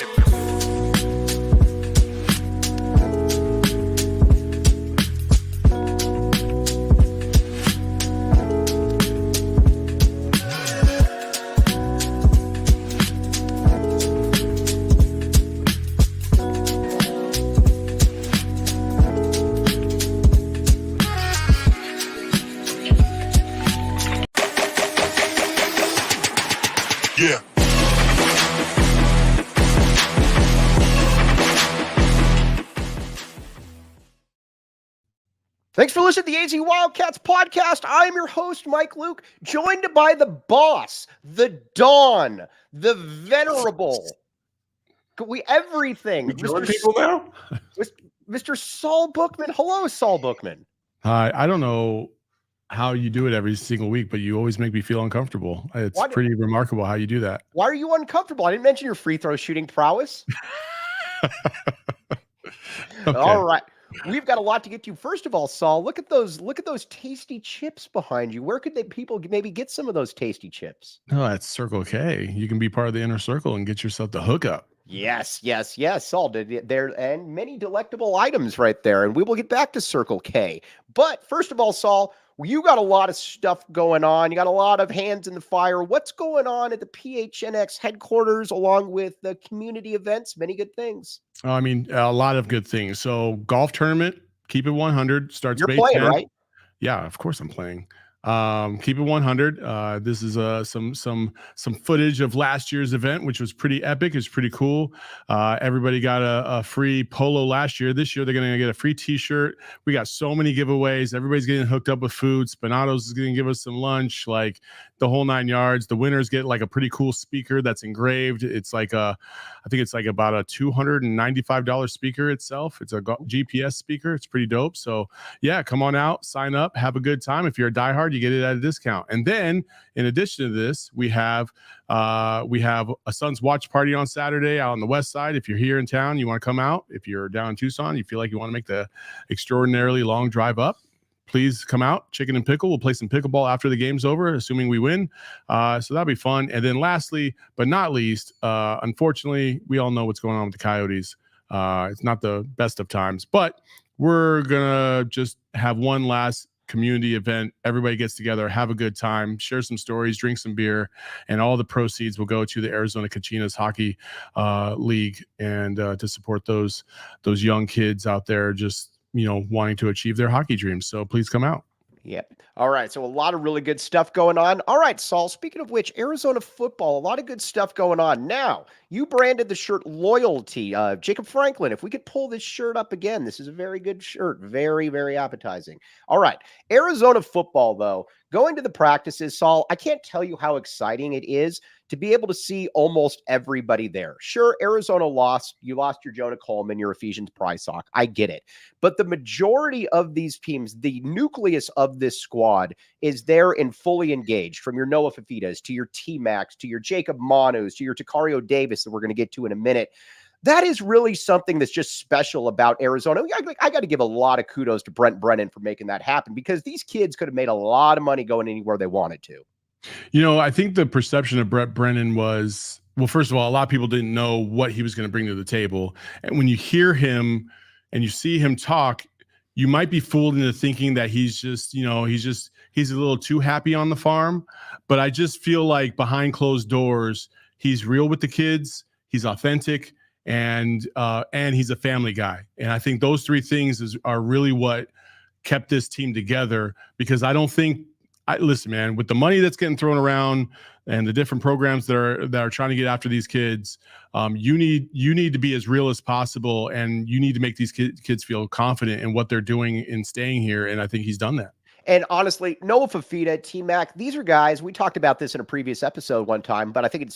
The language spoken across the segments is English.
Yeah. Thanks for listening to the AZ Wildcats podcast. I'm your host, Mike Luke, joined by the boss, the Don, the venerable, everything. We join people now? Mr. Saul Bookman. Hello, Saul Bookman. Hi. I don't know how you do it every single week, but you always make me feel uncomfortable. It's pretty remarkable how you do that. Why are you uncomfortable? I didn't mention your free throw shooting prowess. Okay. All right. We've got a lot to get to. First of all, Saul, look at those tasty chips behind you. Where could people maybe get some of those tasty chips? Oh, that's Circle K. You can be part of the inner circle and get yourself the hookup. Yes, Saul did there, and many delectable items right there. And we will get back to Circle K. But first of all, Saul, you got a lot of stuff going on. You got a lot of hands in the fire. What's going on at the PHNX headquarters along with the community events? Many good things. I mean, a lot of good things. So golf tournament, keep it 100, starts You're May playing, 10th. right? Yeah, of course I'm playing. Keep it 100. This is some footage of last year's event, which was pretty epic. It's pretty cool. Everybody got a free polo last year. This year they're gonna get a free t-shirt. We got so many giveaways. Everybody's getting hooked up with food. Spinato's is gonna give us some lunch, like the whole 9 yards. The winners get like a pretty cool speaker that's engraved. It's like I think it's like about a $295 speaker itself. It's a GPS speaker. It's pretty dope. So yeah, come on out, sign up, have a good time. If you're a diehard, you get it at a discount. And then in addition to this, we have a Suns watch party on Saturday out on the west side. If you're here in town, you want to come out. If you're down in Tucson, you feel like you want to make the extraordinarily long drive up, please come out. Chicken and pickle. We'll play some pickleball after the game's over, assuming we win. So that'll be fun. And then lastly, but not least, unfortunately, we all know what's going on with the Coyotes. It's not the best of times, but we're going to just have one last community event. Everybody gets together, have a good time, share some stories, drink some beer, and all the proceeds will go to the Arizona Cachinas Hockey League and to support those young kids out there just, wanting to achieve their hockey dreams. So please come out. Yep. All right. So a lot of really good stuff going on. All right, Saul, speaking of which, Arizona football, a lot of good stuff going on. Now, you branded the shirt Loyalty. Jacob Franklin, if we could pull this shirt up again, this is a very good shirt. Very, very appetizing. All right. Arizona football, though, going to the practices, Saul, I can't tell you how exciting it is to be able to see almost everybody there. Sure, Arizona lost. You lost your Jonah Coleman, your Ephesians Prysock. I get it. But the majority of these teams, the nucleus of this squad is there and fully engaged, from your Noah Fafitas to your T-Max to your Jacob Manus to your Tacario Davis that we're going to get to in a minute. That is really something that's just special about Arizona. I got to give a lot of kudos to Brent Brennan for making that happen, because these kids could have made a lot of money going anywhere they wanted to. I think the perception of Brent Brennan was, well, first of all, a lot of people didn't know what he was going to bring to the table. And when you hear him and you see him talk, you might be fooled into thinking that he's just, he's a little too happy on the farm. But I just feel like behind closed doors, he's real with the kids. He's authentic, and he's a family guy. And I think those three things are really what kept this team together, because I don't think, listen, man, with the money that's getting thrown around and the different programs that are trying to get after these kids, you need to be as real as possible, and you need to make these kids feel confident in what they're doing in staying here. And I think he's done that. And honestly, Noah Fafita, T-Mac, these are guys, we talked about this in a previous episode one time, but I think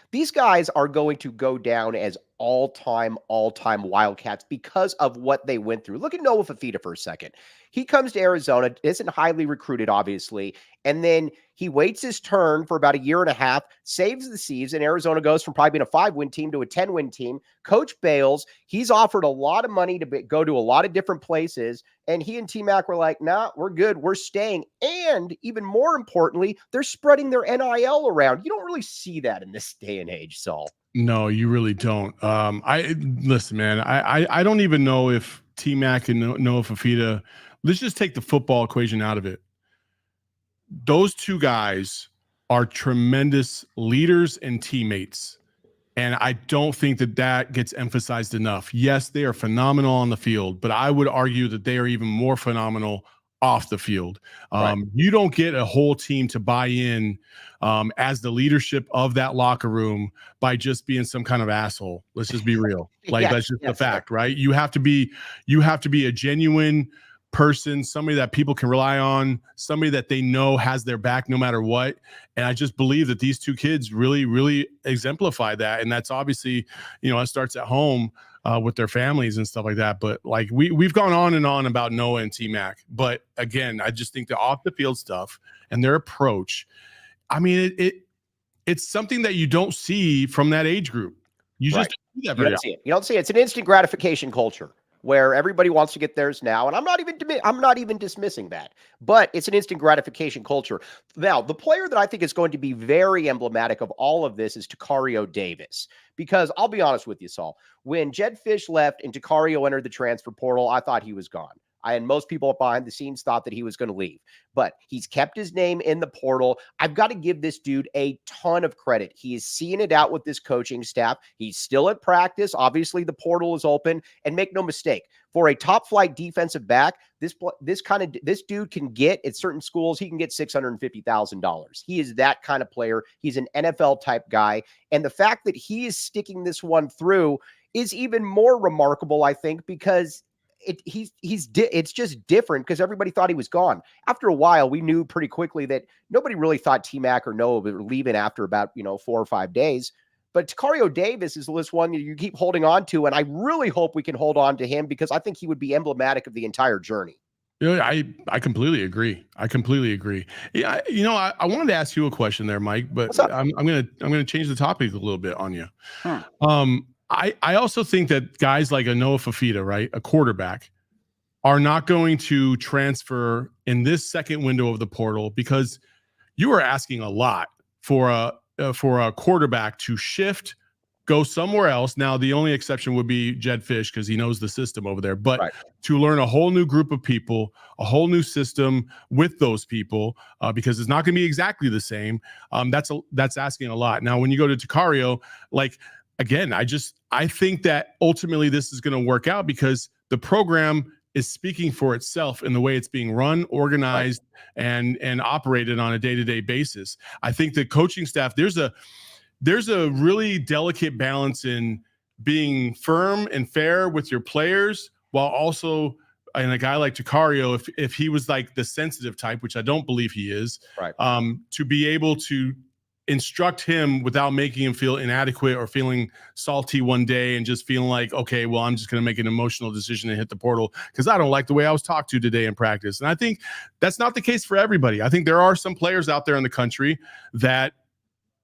these guys are going to go down as all-time Wildcats because of what they went through. Look at Noah Fafita for a second. He comes to Arizona, isn't highly recruited, obviously, and then he waits his turn for about a year and a half, saves the season. Arizona goes from probably being a 5-win team to a 10-win team. Coach bails. He's offered a lot of money to go to a lot of different places, and he and T-Mac were like, nah, we're good. We're staying. And even more importantly, they're spreading their NIL around. You don't really see that in this day and age, Saul. No, you really don't. I listen, man. I don't even know if T Mac and Noah Fafita. Let's just take the football equation out of it. Those two guys are tremendous leaders and teammates. And I don't think that gets emphasized enough. Yes, they are phenomenal on the field, but I would argue that they are even more phenomenal off the field. Right. You don't get a whole team to buy in as the leadership of that locker room by just being some kind of asshole. Let's just be real. Like that's just the fact, right? You have to be a genuine person, somebody that people can rely on, somebody that they know has their back no matter what. And I just believe that these two kids really, really exemplify that. And that's obviously, it starts at home with their families and stuff like that. But like we've gone on and on about Noah and T-Mac. But again, I just think the off the field stuff and their approach, I mean, it's something that you don't see from that age group. You just don't see that very often. You don't see it. It's an instant gratification culture where everybody wants to get theirs now. And I'm not even dismissing that, but it's an instant gratification culture. Now, the player that I think is going to be very emblematic of all of this is Tacario Davis, because I'll be honest with you, Saul, when Jed Fish left and Tacario entered the transfer portal, I thought he was gone. And most people behind the scenes thought that he was going to leave, but he's kept his name in the portal. I've got to give this dude a ton of credit. He is seeing it out with this coaching staff. He's still at practice. Obviously, the portal is open, and make no mistake, for a top flight defensive back, this dude can get at certain schools, he can get $650,000. He is that kind of player. He's an NFL type guy. And the fact that he is sticking this one through is even more remarkable, I think, because it's just different because everybody thought he was gone. After a while, we knew pretty quickly that nobody really thought T-Mac or Noah were leaving after about 4 or 5 days. But Tacario Davis is this one you keep holding on to, and I really hope we can hold on to him because I think he would be emblematic of the entire journey. I completely agree. Yeah, I wanted to ask you a question there, Mike, but I'm gonna change the topic a little bit on you. I also think that guys like a Noah Fafita, right, a quarterback, are not going to transfer in this second window of the portal because you are asking a lot for a quarterback to shift, go somewhere else. Now, the only exception would be Jed Fish because he knows the system over there. But to learn a whole new group of people, a whole new system with those people, because it's not going to be exactly the same. That's asking a lot. Now, when you go to Tacario, again, I think that ultimately this is going to work out because the program is speaking for itself in the way it's being run, organized, and operated on a day-to-day basis. I think the coaching staff, there's a really delicate balance in being firm and fair with your players while also, and a guy like Tacario, if he was like the sensitive type, which I don't believe he is, to be able to instruct him without making him feel inadequate or feeling salty one day and just feeling like, okay, well, I'm just going to make an emotional decision and hit the portal because I don't like the way I was talked to today in practice. And I think that's not the case for everybody. I think there are some players out there in the country that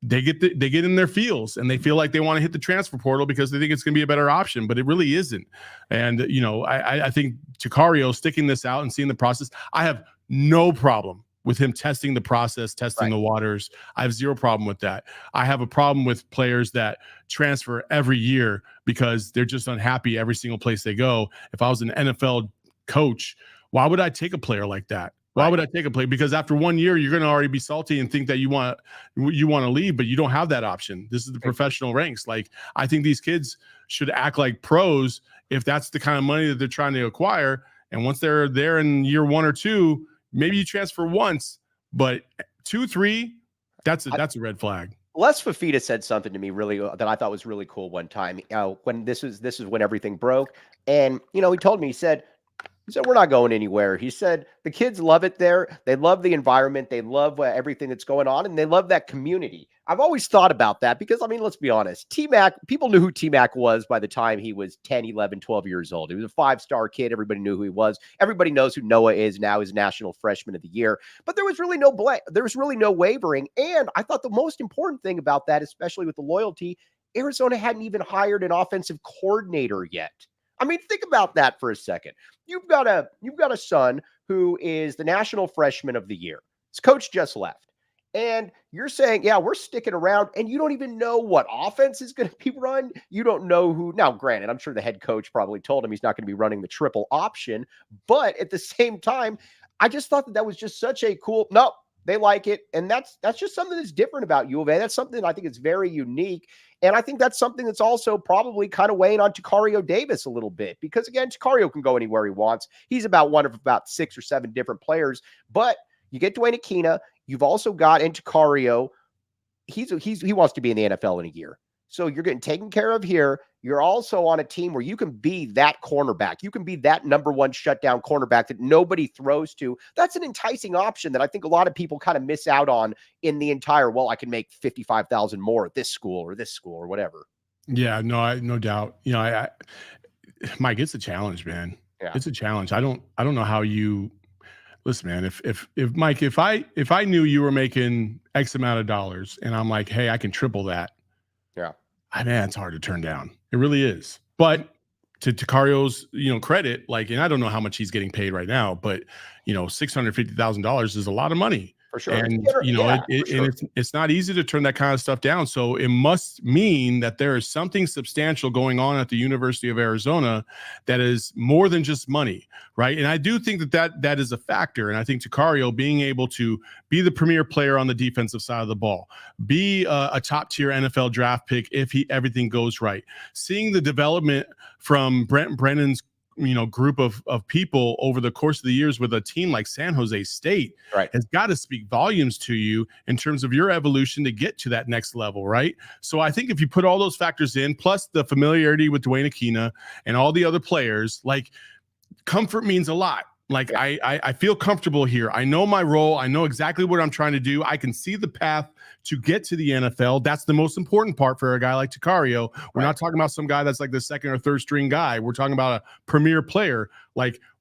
they get in their feels and they feel like they want to hit the transfer portal because they think it's going to be a better option, but it really isn't. And, I think Tacario sticking this out and seeing the process, I have no problem with him testing the process, testing the waters. I have zero problem with that. I have a problem with players that transfer every year because they're just unhappy every single place they go. If I was an NFL coach, why would I take a player like that? Why would I take a player? Because after 1 year, you're going to already be salty and think that you want to leave, but you don't have that option. This is the professional ranks. I think these kids should act like pros if that's the kind of money that they're trying to acquire. And once they're there in year 1 or 2, maybe you transfer once, but 2, 3, that's a red flag. Les Fafita said something to me really that I thought was really cool one time. When this is when everything broke, and he told me, he said, we're not going anywhere. He said the kids love it there. They love the environment. They love everything that's going on, and they love that community. I've always thought about that because, let's be honest. T-Mac, people knew who T-Mac was by the time he was 10, 11, 12 years old. He was a 5-star kid. Everybody knew who he was. Everybody knows who Noah is now. He's National Freshman of the Year. But there was really no wavering. And I thought the most important thing about that, especially with the loyalty, Arizona hadn't even hired an offensive coordinator yet. Think about that for a second. You've got a son who is the National Freshman of the Year. His coach just left. And you're saying, yeah, we're sticking around, and you don't even know what offense is going to be run. You don't know who. Now, granted, I'm sure the head coach probably told him he's not going to be running the triple option. But at the same time, I just thought that was just such a cool. No, they like it, and that's just something that's different about U of A. That's something I think is very unique, and I think that's something that's also probably kind of weighing on Tacario Davis a little bit because again, Tacario can go anywhere he wants. He's about one of about 6 or 7 different players, but you get Dwayne Aquina. You've also got Tacario. He wants to be in the NFL in a year. So you're getting taken care of here. You're also on a team where you can be that cornerback. You can be that number one shutdown cornerback that nobody throws to. That's an enticing option that I think a lot of people kind of miss out on in the entire, well, I can make 55,000 more at this school or whatever. Yeah, no doubt. Mike, it's a challenge, man. Yeah. It's a challenge. I don't know how you listen, man. If Mike, if I knew you were making X amount of dollars and I'm like, hey, I can triple that. Yeah. Man, it's hard to turn down. It really is. But to Tacario's, credit, and I don't know how much he's getting paid right now, but $650,000 is a lot of money. For sure. And sure. it's not easy to turn that kind of stuff down. So it must mean that there is something substantial going on at the University of Arizona that is more than just money, right? And I do think that is a factor. And I think Tacario being able to be the premier player on the defensive side of the ball, be a top tier NFL draft pick if everything goes right, seeing the development from Brent Brennan's group of people over the course of the years with a team like San Jose State has got to speak volumes to you in terms of your evolution to get to that next level, right? So I think if you put all those factors in, plus the familiarity with Dwayne Aquina and all the other players, comfort means a lot. I feel comfortable here. I know my role. I know exactly what I'm trying to do. I can see the path to get to the NFL. That's the most important part for a guy like Tacario. We're not talking about some guy that's like the second or third string guy. We're talking about a premier player.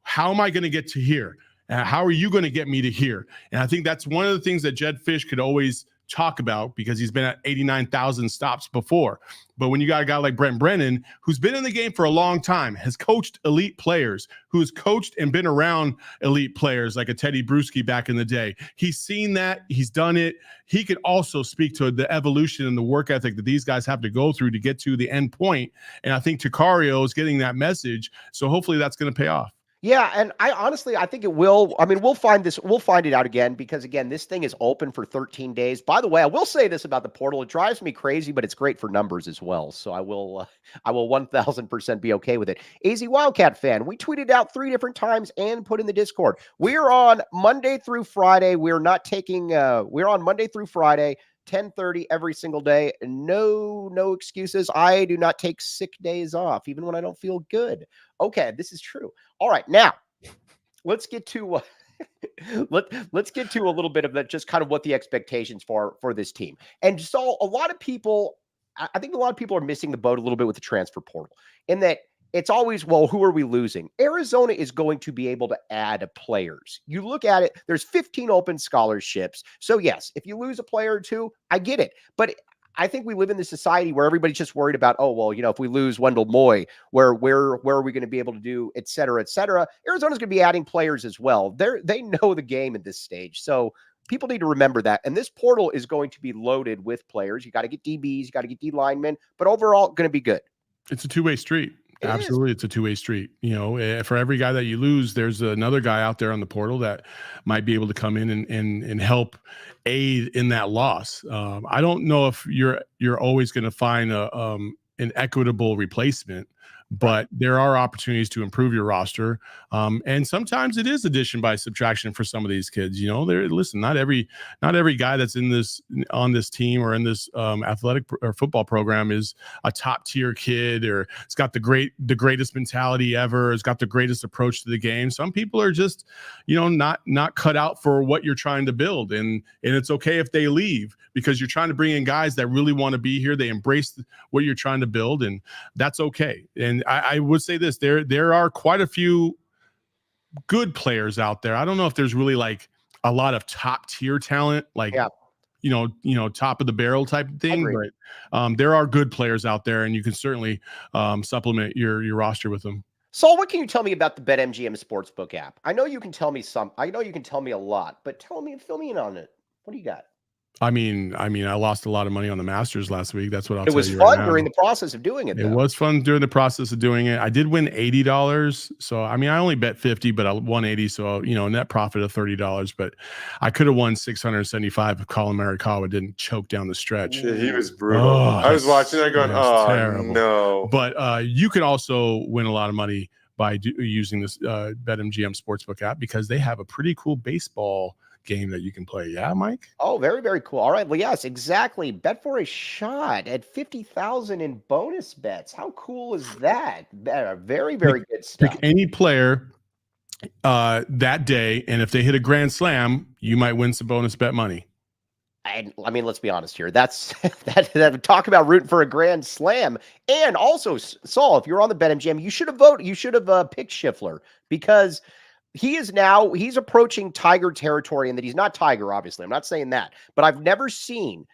How am I going to get to here? How are you going to get me to here? And I think that's one of the things that Jedd Fisch could always talk about because he's been at 89,000 stops before. But when you got a guy like Brent Brennan, who's been in the game for a long time, has coached elite players, who's coached and been around elite players like a Teddy Bruschi back in the day. He's seen that. He's done it. He could also speak to the evolution and the work ethic that these guys have to go through to get to the end point. And I think Tacario is getting that message. So hopefully that's going to pay off. Yeah, and I think it will. I mean, we'll find it out again because again, this thing is open for 13 days. By the way, I will say this about the portal. It drives me crazy, but it's great for numbers as well. So I will 1000% be okay with it. AZ Wildcat fan, we tweeted out 3 different times and put in the Discord. We're on Monday through Friday. We're on Monday through Friday. 10:30 every single day. No excuses. I do not take sick days off, even when I don't feel good. Okay, this is true. All right, now let's get to let's get to a little bit of that, just kind of what the expectations for this team. And so a lot of people, I think a lot of people are missing the boat a little bit with the transfer portal in that it's always, well, who are we losing? Arizona is going to be able to add players. You look at it, there's 15 open scholarships. So yes, if you lose a player or two, I get it. But I think we live in this society where everybody's just worried about, oh, well, if we lose Wendell Moy, where are we going to be able to do, et cetera, et cetera. Arizona's going to be adding players as well. They know the game at this stage. So people need to remember that. And this portal is going to be loaded with players. You got to get DBs, you got to get D linemen, but overall going to be good. It's a two-way street. Absolutely. It's a two-way street. For every guy that you lose, there's another guy out there on the portal that might be able to come in and help aid in that loss. I don't know if you're always going to find an equitable replacement, but there are opportunities to improve your roster. And sometimes it is addition by subtraction for some of these kids. Listen, not every guy that's on this team or in this athletic or football program is a top tier kid, or it's got the greatest mentality ever. It's got the greatest approach to the game. Some people are just, not cut out for what you're trying to build. And it's okay if they leave because you're trying to bring in guys that really want to be here. They embrace what you're trying to build, and that's okay. And I would say this, there are quite a few good players out there. I don't know if there's really a lot of top tier talent, top of the barrel type of thing, but there are good players out there, and you can certainly supplement your roster with them. Saul, what can you tell me about the BetMGM Sportsbook app? I know you can tell me a lot, but fill me in on it. What do you got? I mean, I lost a lot of money on the Masters last week. That's what I'll It tell was you right fun now. during the process of doing it, It though. was fun during the process of doing it. I did win $80. So, I mean, I only bet 50, but I won 80. So, net profit of $30, but I could have won 675 if Colin Morikawa didn't choke down the stretch. Yeah, he was brutal. Oh, I was watching that going, oh, terrible. no. But you can also win a lot of money by using this BetMGM Sportsbook app, because they have a pretty cool baseball game that you can play. Yeah, Mike? Oh, very, very cool. All right. Well, yes, exactly. Bet for a shot at 50,000 in bonus bets. How cool is that? Very, very good stuff. Pick any player that day, and if they hit a grand slam, you might win some bonus bet money. And I mean, let's be honest here. That's that talk about rooting for a grand slam. And also, Saul, if you're on the BetMGM, you should have voted. You should have picked Scheffler, because he's approaching Tiger territory, and that he's not Tiger, obviously. I'm not saying that, but I've never seen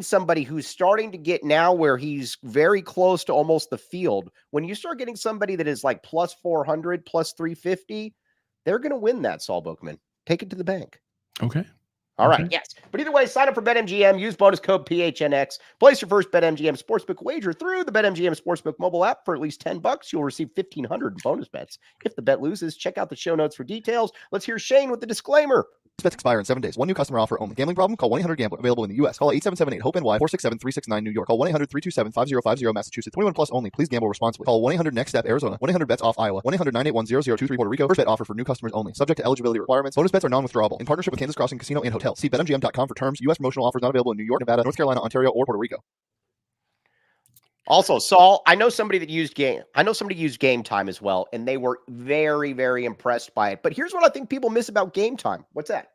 somebody who's starting to get now where he's very close to almost the field. When you start getting somebody that is like plus 400, plus 350, they're going to win that, Saul Bookman. Take it to the bank. Okay. All right, yes. But either way, sign up for BetMGM. Use bonus code PHNX. Place your first BetMGM Sportsbook wager through the BetMGM Sportsbook mobile app for at least $10. You'll receive 1,500 in bonus bets. If the bet loses, check out the show notes for details. Let's hear Shane with the disclaimer. Bets expire in 7 days. One new customer offer only. Gambling problem? Call 1-800-GAMBLER. Available in the U.S. Call 877-8-HOPE-NY 467-369 New York. Call 1-800-327-5050 Massachusetts. 21 plus only. Please gamble responsibly. Call 1-800-NEXT-STEP Arizona. 1-800-BETS-OFF Iowa. 1-800-981-0023 Puerto Rico. First bet offer for new customers only. Subject to eligibility requirements. Bonus bets are non-withdrawable. In partnership with Kansas Crossing Casino and Hotel. See BetMGM.com for terms. U.S. promotional offers not available in New York, Nevada, North Carolina, Ontario, or Puerto Rico. Also, Saul, I know somebody used Game Time as well, and they were very, very impressed by it. But here's what I think people miss about Game Time. What's that?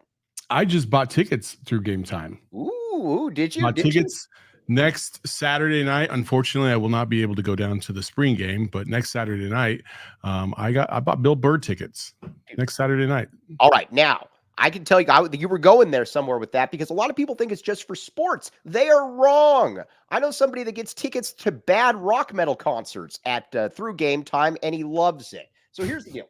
I just bought tickets through Game Time. Ooh, did you? Bought tickets next Saturday night. Unfortunately, I will not be able to go down to the spring game, but next Saturday night, I bought Bill Burr tickets next Saturday night. All right, now I can tell you, you were going there somewhere with that, because a lot of people think it's just for sports. They are wrong. I know somebody that gets tickets to bad rock metal concerts through Game Time, and he loves it. So here's the deal.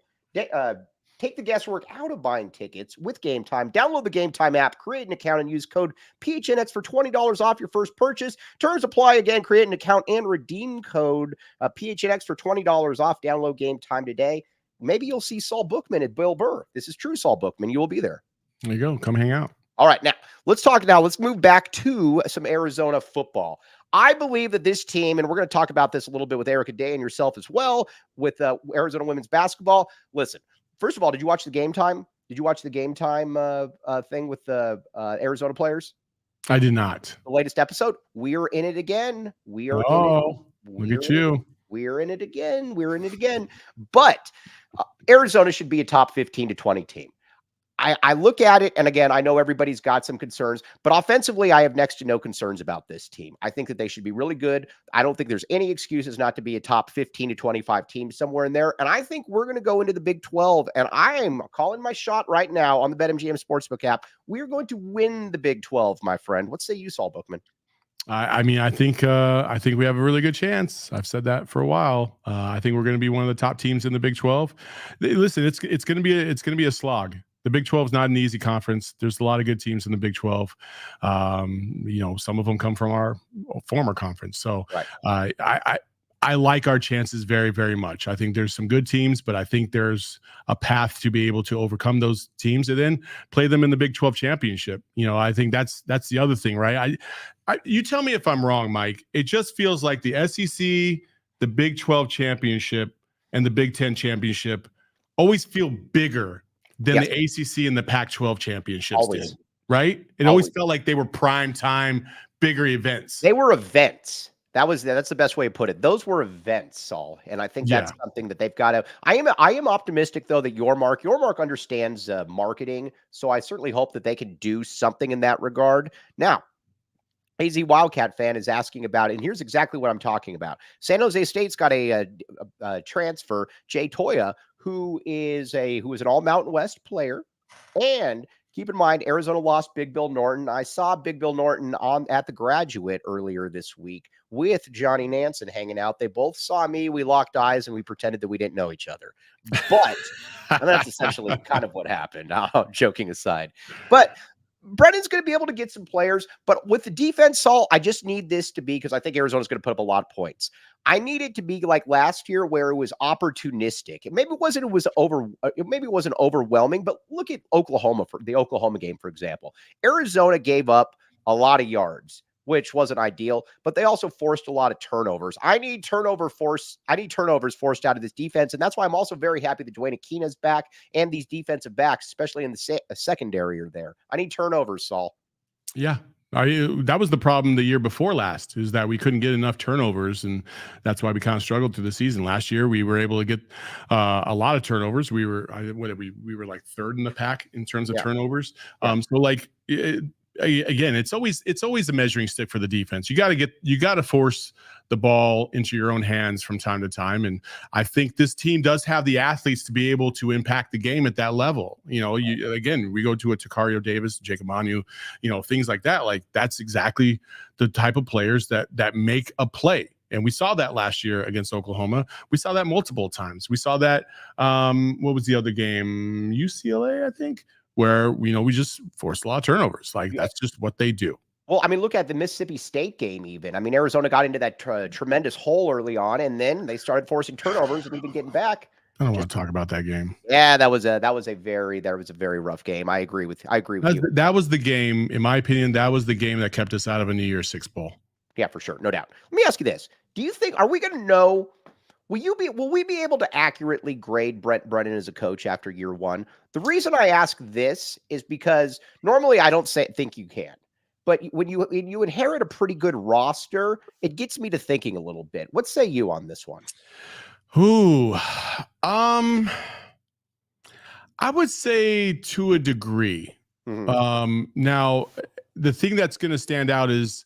Take the guesswork out of buying tickets with Game Time. Download the Game Time app, create an account, and use code PHNX for $20 off your first purchase. Terms apply. Again, create an account and redeem code PHNX for $20 off. Download Game Time today. Maybe you'll see Saul Bookman at Bill Burr. This is true, Saul Bookman. You will be there. There you go. Come hang out. All right, now let's move back to some Arizona football. I believe that this team, and we're going to talk about this a little bit with Erica Day and yourself as well, with Arizona women's basketball. Listen, first of all, did you watch the Game Time? Did you watch the Game Time thing with the Arizona players? I did not. The latest episode. We're in it again. We are. Look at you. We're in it again. We're in it again. But Arizona should be a top 15 to 20 team. I look at it, and again, I know everybody's got some concerns, but offensively, I have next to no concerns about this team. I think that they should be really good. I don't think there's any excuses not to be a top 15 to 25 team somewhere in there. And I think we're going to go into the Big 12, and I'm calling my shot right now on the BetMGM Sportsbook app. We're going to win the Big 12, my friend. What say you, Saul Bookman? I mean, I think we have a really good chance. I've said that for a while. I think we're going to be one of the top teams in the Big 12. Listen, it's going to be a slog. The Big 12 is not an easy conference. There's a lot of good teams in the Big 12. Some of them come from our former conference. So right. I like our chances very, very much. I think there's some good teams, but I think there's a path to be able to overcome those teams and then play them in the Big 12 championship. I think that's the other thing, right? You tell me if I'm wrong, Mike. It just feels like the SEC, the Big 12 championship, and the Big 10 championship always feel bigger than the ACC and the Pac-12 championships did, right? It always felt like they were prime time, bigger events. They were events. That's the best way to put it. Those were events, Saul, and I think that's something that they've got to. I am optimistic though that your mark understands marketing, so I certainly hope that they can do something in that regard. Now, AZ Wildcat fan is asking about it, and here's exactly what I'm talking about. San Jose State's got a transfer, Jay Toya, who is an all Mountain West player. And keep in mind, Arizona lost Big Bill Norton. I saw Big Bill Norton at the Graduate earlier this week. with Johnny Nansen hanging out. They both saw me. We locked eyes and we pretended that we didn't know each other. But and that's essentially kind of what happened, joking aside. But Brennan's going to be able to get some players. But with the defense, Saul, I just need this to be, because I think Arizona's going to put up a lot of points. I need it to be like last year where it was opportunistic. Maybe it wasn't overwhelming, but look at Oklahoma, for the Oklahoma game, for example. Arizona gave up a lot of yards, which wasn't ideal, but they also forced a lot of turnovers. I need turnovers forced out of this defense, and that's why I'm also very happy that Dwayne Aquina's back and these defensive backs, especially in the secondary, are there. I need turnovers, Saul. Yeah. That was the problem the year before last, is that we couldn't get enough turnovers, and that's why we kind of struggled through the season. Last year, we were able to get a lot of turnovers. We were like third in the pack in terms of turnovers. Again, it's always a measuring stick for the defense. You got to force the ball into your own hands from time to time. And I think this team does have the athletes to be able to impact the game at that level. We go to a Tacario Davis, Jacob Manu, things like that. Like, that's exactly the type of players that make a play. And we saw that last year against Oklahoma. We saw that multiple times. We saw that, what was the other game? UCLA, I think, where, we just forced a lot of turnovers. That's just what they do. Well, I mean, look at the Mississippi State game even. I mean, Arizona got into that tremendous hole early on, and then they started forcing turnovers and even getting back. I don't want to talk about that game. Yeah, that was a very rough game. I agree with you. That was the game, in my opinion, that was the game that kept us out of a New Year's Six bowl. Yeah, for sure. No doubt. Let me ask you this. Do you think, are we going to know, will we be able to accurately grade Brent Brennan as a coach after year one? The reason I ask this is because normally I don't think you can. But when you inherit a pretty good roster, it gets me to thinking a little bit. What say you on this one? I would say to a degree. Mm-hmm. Now, the thing that's going to stand out is,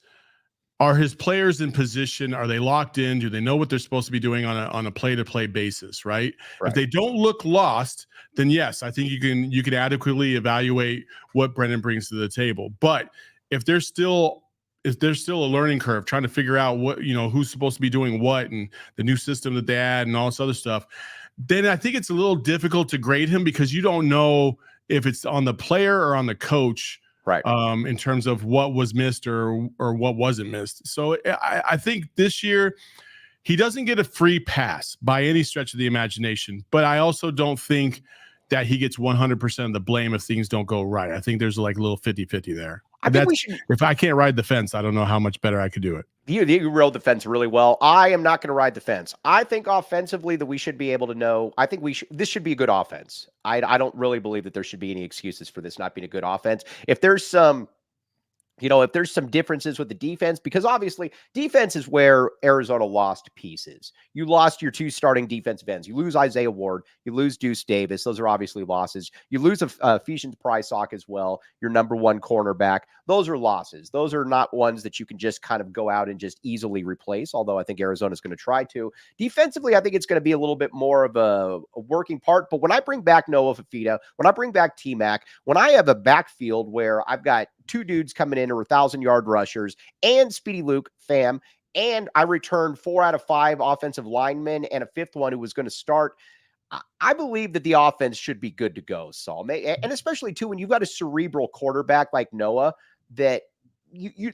are his players in position? Are they locked in? Do they know what they're supposed to be doing on a play-to-play basis, right? If they don't look lost, then yes, I think you can adequately evaluate what Brennan brings to the table. But if there's still a learning curve, trying to figure out what, who's supposed to be doing what, and the new system that they add and all this other stuff, then I think it's a little difficult to grade him, because you don't know if it's on the player or on the coach, right? In terms of what was missed or what wasn't missed. So I think this year he doesn't get a free pass by any stretch of the imagination, but I also don't think that he gets 100% of the blame if things don't go right. I think there's like a little 50-50 there. I think if I can't ride the fence, I don't know how much better I could do it. You rode the fence really well. I am not going to ride the fence. I think offensively that we should be able to know. I think this should be a good offense. I don't really believe that there should be any excuses for this not being a good offense. If there's some differences with the defense, because obviously defense is where Arizona lost pieces. You lost your two starting defensive ends. You lose Isaiah Ward. You lose Deuce Davis. Those are obviously losses. You lose Ephesians Prysock as well, your number one cornerback. Those are losses. Those are not ones that you can just kind of go out and just easily replace, although I think Arizona's going to try to. Defensively, I think it's going to be a little bit more of a working part. But when I bring back Noah Fafita, when I bring back T-Mac, when I have a backfield where I've got two dudes coming in who are 1,000-yard rushers and Speedy Luke, fam, and I returned 4 out of 5 offensive linemen and a fifth one who was going to start, I believe that the offense should be good to go, Saul. And especially, too, when you've got a cerebral quarterback like Noah, that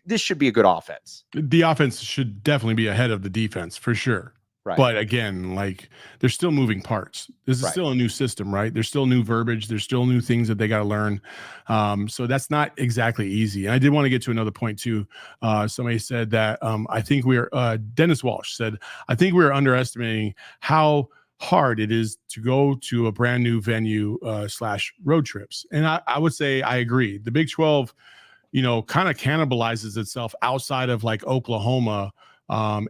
this should be a good offense. The offense should definitely be ahead of the defense, for sure. Right. But again, there's still moving parts. This is still a new system, right? There's still new verbiage. There's still new things that they got to learn. So that's not exactly easy. And I did want to get to another point too. Somebody said that I think Dennis Walsh said, I think we're underestimating how hard it is to go to a brand new venue / road trips. And I would say I agree. The Big 12, kind of cannibalizes itself outside of Oklahoma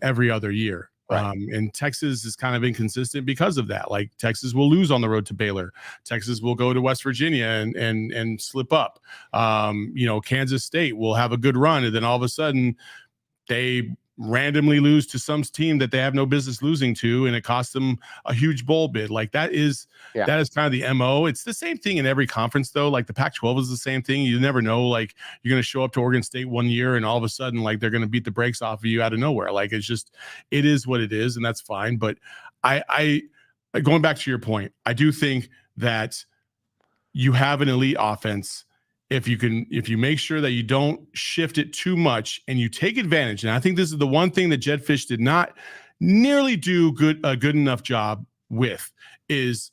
every other year. Right. And Texas is kind of inconsistent because of that. Texas will lose on the road to Baylor. Texas will go to West Virginia and slip up. Kansas State will have a good run, and then all of a sudden they randomly lose to some team that they have no business losing to, and it costs them a huge bowl bid. Like that is kind of the MO. It's the same thing in every conference though. Like the Pac-12 is the same thing. You never know, like you're going to show up to Oregon State one year and all of a sudden like they're going to beat the brakes off of you out of nowhere. Like it is what it is, and that's fine. But I going back to your point, I do think that you have an elite offense if you make sure that you don't shift it too much and you take advantage. And I think this is the one thing that Jedd Fisch did not nearly do a good enough job with, is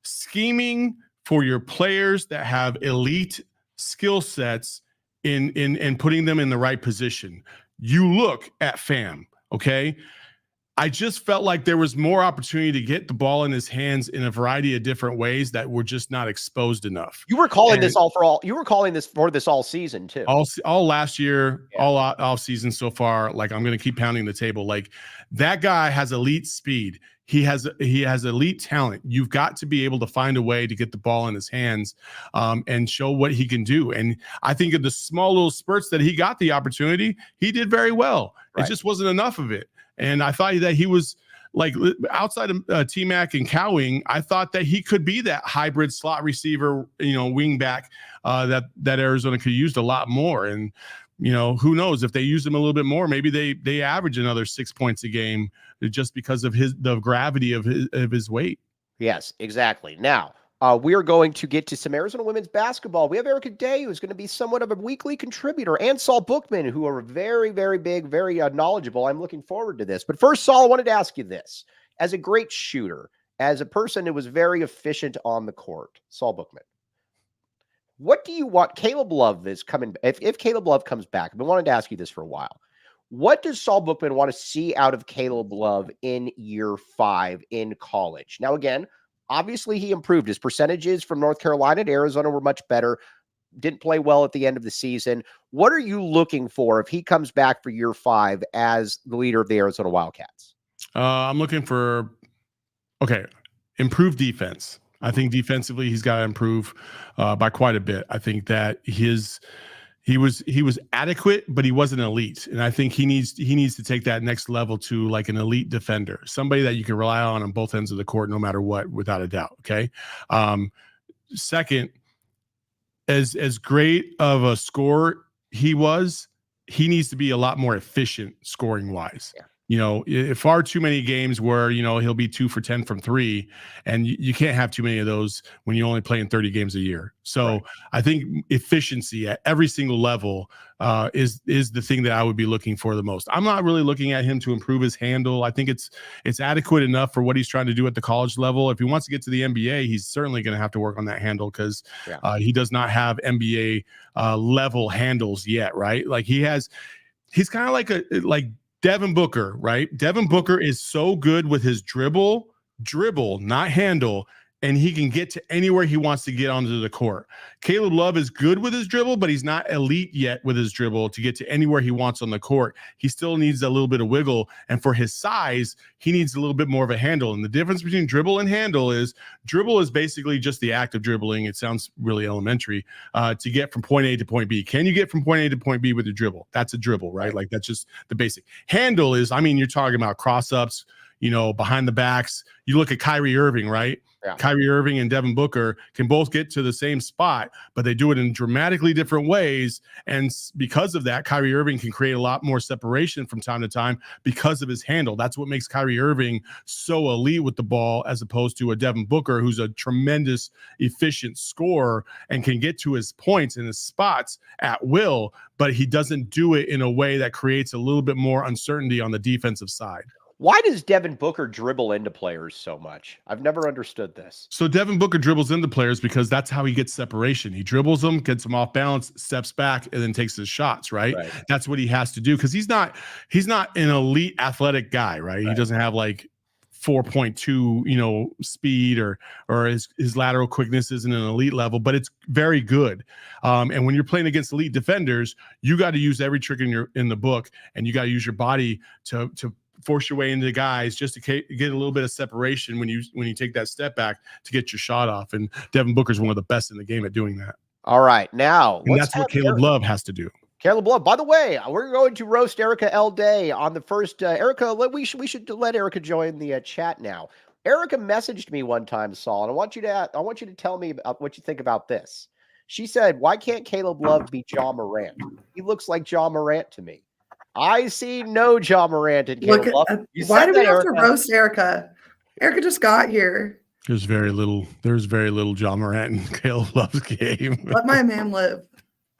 scheming for your players that have elite skill sets in putting them in the right position. You look at Fam, okay? I just felt like there was more opportunity to get the ball in his hands in a variety of different ways that were just not exposed enough. You were calling this for this all season too. All last year, all off season so far. Like I'm going to keep pounding the table. Like that guy has elite speed. He has elite talent. You've got to be able to find a way to get the ball in his hands and show what he can do. And I think of the small little spurts that he got the opportunity, he did very well. Right. It just wasn't enough of it. And I thought that he was like outside of T-Mac and Cowing, I thought that he could be that hybrid slot receiver, wing back that Arizona could have used a lot more. And, who knows if they use him a little bit more, maybe they average another 6 points a game just because of the gravity of his weight. Yes, exactly. Now, we are going to get to some Arizona women's basketball. We have Erica Day, who's going to be somewhat of a weekly contributor, and Saul Bookman, who are very, very big, very knowledgeable. I'm looking forward to this. But first, Saul, I wanted to ask you this. As a great shooter, as a person who was very efficient on the court, Saul Bookman, what do you want? Caleb Love is coming. If Caleb Love comes back, I've been wanting to ask you this for a while. What does Saul Bookman want to see out of Caleb Love in year 5 in college? Now, again, obviously, he improved. His percentages from North Carolina to Arizona were much better. Didn't play well at the end of the season. What are you looking for if he comes back for year 5 as the leader of the Arizona Wildcats? I'm looking for, improved defense. I think defensively he's got to improve by quite a bit. I think that he was adequate, but he wasn't elite. And I think he needs to take that next level to like an elite defender, somebody that you can rely on both ends of the court, no matter what, without a doubt. Okay. Second, as great of a scorer he needs to be a lot more efficient scoring wise. Yeah. Far too many games where, he'll be 2 for 10 from 3, and you can't have too many of those when you only play in 30 games a year. So right. I think efficiency at every single level is the thing that I would be looking for the most. I'm not really looking at him to improve his handle. I think it's adequate enough for what he's trying to do at the college level. If he wants to get to the NBA, he's certainly going to have to work on that handle because he does not have NBA level handles yet, right? Like he's kind of like Devin Booker, right? Devin Booker is so good with his dribble, not handle, and he can get to anywhere he wants to get onto the court. Caleb Love is good with his dribble, but he's not elite yet with his dribble to get to anywhere he wants on the court. He still needs a little bit of wiggle, and for his size, he needs a little bit more of a handle. And the difference between dribble and handle is dribble is basically just the act of dribbling. It sounds really elementary to get from point A to point B. Can you get from point A to point B with a dribble? That's a dribble, right? Like that's just the basic. Handle is, you're talking about cross-ups, behind the backs. You look at Kyrie Irving, right? Yeah. Kyrie Irving and Devin Booker can both get to the same spot, but they do it in dramatically different ways. And because of that, Kyrie Irving can create a lot more separation from time to time because of his handle. That's what makes Kyrie Irving so elite with the ball as opposed to a Devin Booker, who's a tremendous, efficient scorer and can get to his points and his spots at will, but he doesn't do it in a way that creates a little bit more uncertainty on the defensive side. Why does Devin Booker dribble into players so much? I've never understood this. So Devin Booker dribbles into players because that's how he gets separation. He dribbles them, gets them off balance, steps back, and then takes his shots, right? That's what he has to do because he's not an elite athletic guy, right? He doesn't have like 4.2, speed or his lateral quickness isn't an elite level, but it's very good. And when you're playing against elite defenders, you got to use every trick in the book, and you got to use your body to force your way into guys just to get a little bit of separation when you take that step back to get your shot off. And Devin Booker is one of the best in the game at doing that. All right, now and that's what Caleb Love has to do. Caleb Love. By the way, we're going to roast Erica L. Day on the first. Erica, we should let Erica join the chat now. Erica messaged me one time, Saul, and I want you to tell me about what you think about this. She said, "Why can't Caleb Love be Ja Morant? He looks like Ja Morant to me." I see no Ja Morant in Caleb Love. Why do we have to roast Erica? Erica just got here. There's very little Ja Morant in Caleb Love's game. Let my man live.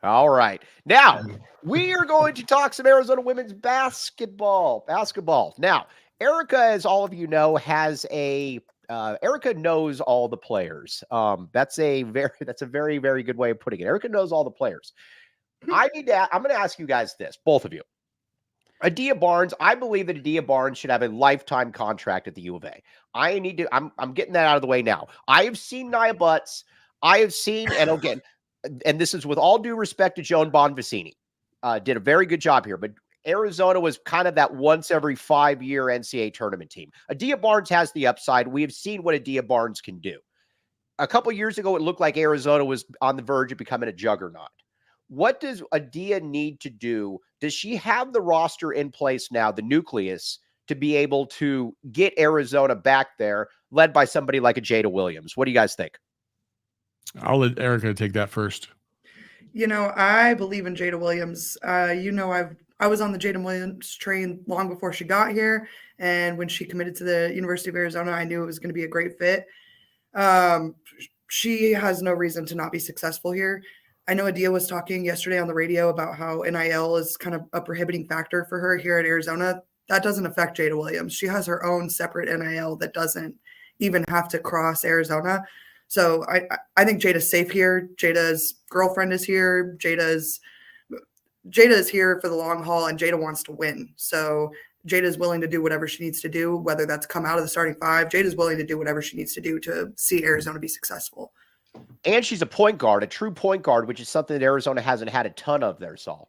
All right. Now, we are going to talk some Arizona women's basketball. Now, Erica, as all of you know, Erica knows all the players. That's a very, very good way of putting it. Erica knows all the players. I'm going to ask you guys this, both of you. Adia Barnes, I believe that Adia Barnes should have a lifetime contract at the U of A. I'm getting that out of the way now. I have seen Nia Butts. I have seen, and again, and this is with all due respect to Joan Bonvicini, did a very good job here, but Arizona was kind of that once every 5-year NCAA tournament team. Adia Barnes has the upside. We have seen what Adia Barnes can do. A couple years ago, it looked like Arizona was on the verge of becoming a juggernaut. What does Adia need to do? Does she have the roster in place now, the nucleus, to be able to get Arizona back there, led by somebody like a Jada Williams? What do you guys think? I'll let Erica take that first. I believe in Jada Williams. I was on the Jada Williams train long before she got here. And when she committed to the University of Arizona, I knew it was going to be a great fit. She has no reason to not be successful here. I know Adia was talking yesterday on the radio about how NIL is kind of a prohibiting factor for her here at Arizona. That doesn't affect Jada Williams. She has her own separate NIL that doesn't even have to cross Arizona. So I think Jada's safe here. Jada's girlfriend is here. Jada is here for the long haul, and Jada wants to win. So Jada is willing to do whatever she needs to do, whether that's come out of the starting five. Jada's willing to do whatever she needs to do to see Arizona be successful. And she's a point guard, a true point guard, which is something that Arizona hasn't had a ton of there, Saul.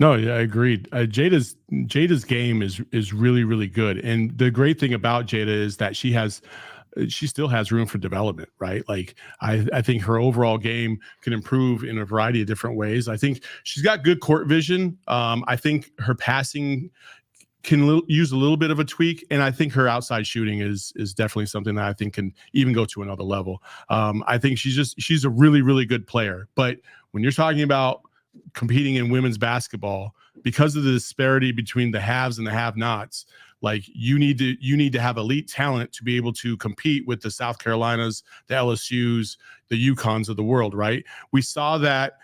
No, yeah, I agreed. Jada's game is really, really good. And the great thing about Jada is that she still has room for development, right? Like I think her overall game can improve in a variety of different ways. I think she's got good court vision. I think her passing can use a little bit of a tweak, and I think her outside shooting is definitely something that I think can even go to another level. I think she's a really, really good player. But when you're talking about competing in women's basketball, because of the disparity between the haves and the have-nots, like you need to have elite talent to be able to compete with the South Carolinas, the LSUs, the UConns of the world, right? We saw that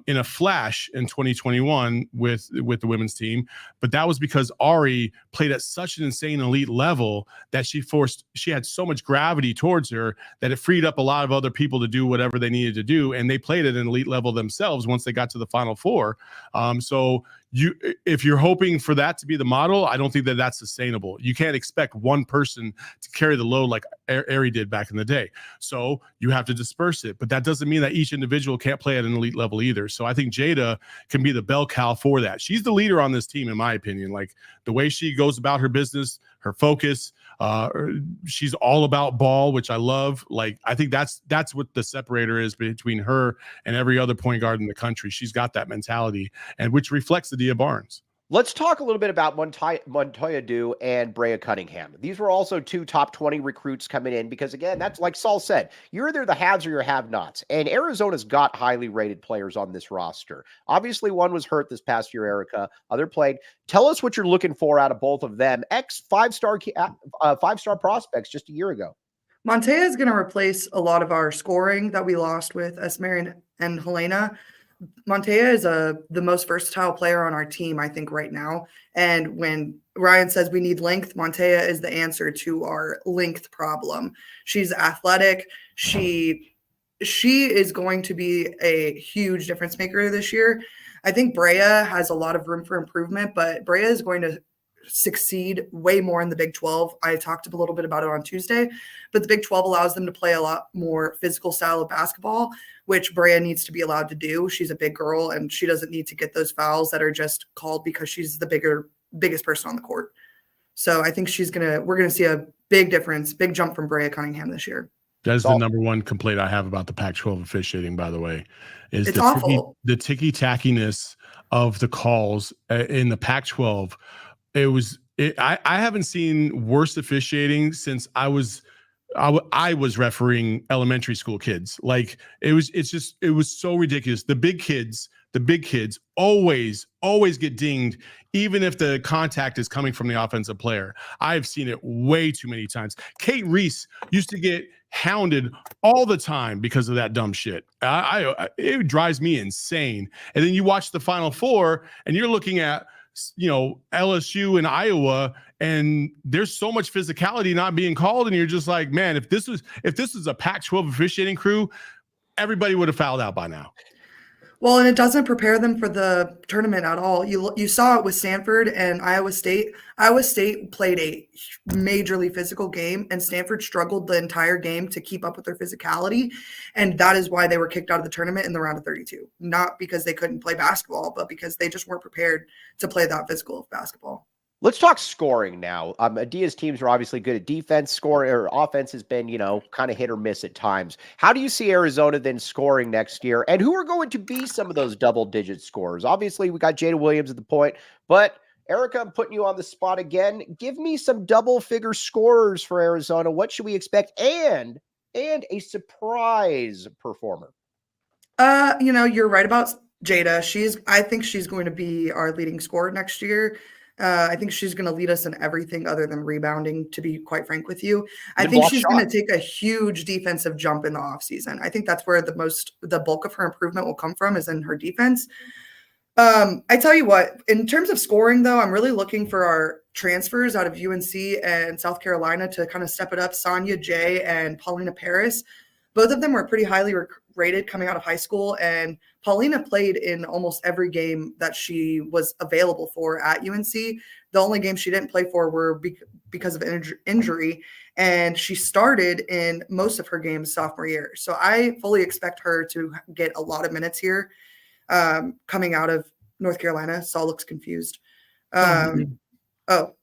in a flash in 2021 with the women's team, but that was because Ari played at such an insane elite level that she had so much gravity towards her that it freed up a lot of other people to do whatever they needed to do, and they played at an elite level themselves once they got to the Final Four. So if you're hoping for that to be the model, I don't think that that's sustainable. You can't expect one person to carry the load like Ari did back in the day. So you have to disperse it, but that doesn't mean that each individual can't play at an elite level either. So I think Jada can be the bell cow for that. She's the leader on this team, in my opinion. Like the way she goes about her business, her focus, she's all about ball, which I love. Like I think that's what the separator is between her and every other point guard in the country. She's got that mentality, and which reflects Adia Barnes. Let's talk a little bit about Montoya Dew and Brea Cunningham. These were also two top 20 recruits coming in because, again, that's like Saul said, you're either the haves or your have-nots. And Arizona's got highly rated players on this roster. Obviously, one was hurt this past year, Erica. Other played. Tell us what you're looking for out of both of them. Five-star prospects just a year ago. Montoya is going to replace a lot of our scoring that we lost with Esmer and Helena. Montoya is the most versatile player on our team, I think, right now. And when Ryan says we need length, Montoya is the answer to our length problem. She's athletic. She is going to be a huge difference maker this year. I think Brea has a lot of room for improvement, but Brea is going to succeed way more in the Big 12. I talked a little bit about it on Tuesday, but the Big 12 allows them to play a lot more physical style of basketball, which Brea needs to be allowed to do. She's a big girl, and she doesn't need to get those fouls that are just called because she's the biggest person on the court. So I think we're going to see a big difference, big jump from Brea Cunningham this year. That's the number one complaint I have about the Pac-12 officiating, by the way, is it's awful. The ticky-tackiness of the calls in the Pac-12. I haven't seen worse officiating since I was refereeing elementary school kids. Like it was so ridiculous. The big kids always get dinged, even if the contact is coming from the offensive player. I've seen it way too many times. Kate Reese used to get hounded all the time because of that dumb shit. It drives me insane. And then you watch the Final Four and you're looking at, LSU and Iowa, and there's so much physicality not being called, and you're just like, man, if this was a Pac-12 officiating crew, everybody would have fouled out by now. Well, and it doesn't prepare them for the tournament at all. You saw it with Stanford and Iowa State. Iowa State played a majorly physical game, and Stanford struggled the entire game to keep up with their physicality, and that is why they were kicked out of the tournament in the round of 32. Not because they couldn't play basketball, but because they just weren't prepared to play that physical of basketball. Let's talk scoring now. Adia's teams are obviously good at defense. Scoring or offense has been, kind of hit or miss at times. How do you see Arizona then scoring next year? And who are going to be some of those double-digit scorers? Obviously, we got Jada Williams at the point. But, Erica, I'm putting you on the spot again. Give me some double-figure scorers for Arizona. What should we expect? And a surprise performer. You're right about Jada. I think she's going to be our leading scorer next year. I think she's going to lead us in everything other than rebounding, to be quite frank with you. I think she's going to take a huge defensive jump in the offseason. I think that's where the bulk of her improvement will come from, is in her defense. I tell you what, in terms of scoring, though, I'm really looking for our transfers out of UNC and South Carolina to kind of step it up. Sonia Jay and Paulina Paris. Both of them were pretty highly rated coming out of high school, and Paulina played in almost every game that she was available for at UNC. The only games she didn't play for were because of injury, and she started in most of her games sophomore year. So I fully expect her to get a lot of minutes here coming out of North Carolina. Saul looks confused.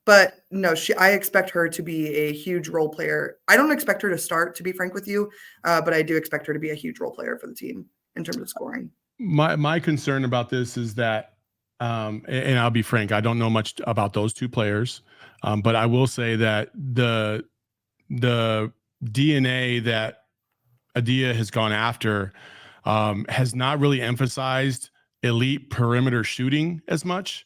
But no, I expect her to be a huge role player. I don't expect her to start, to be frank with you, but I do expect her to be a huge role player for the team in terms of scoring. My concern about this is that, and I'll be frank, I don't know much about those two players, but I will say that the DNA that Adia has gone after has not really emphasized elite perimeter shooting as much.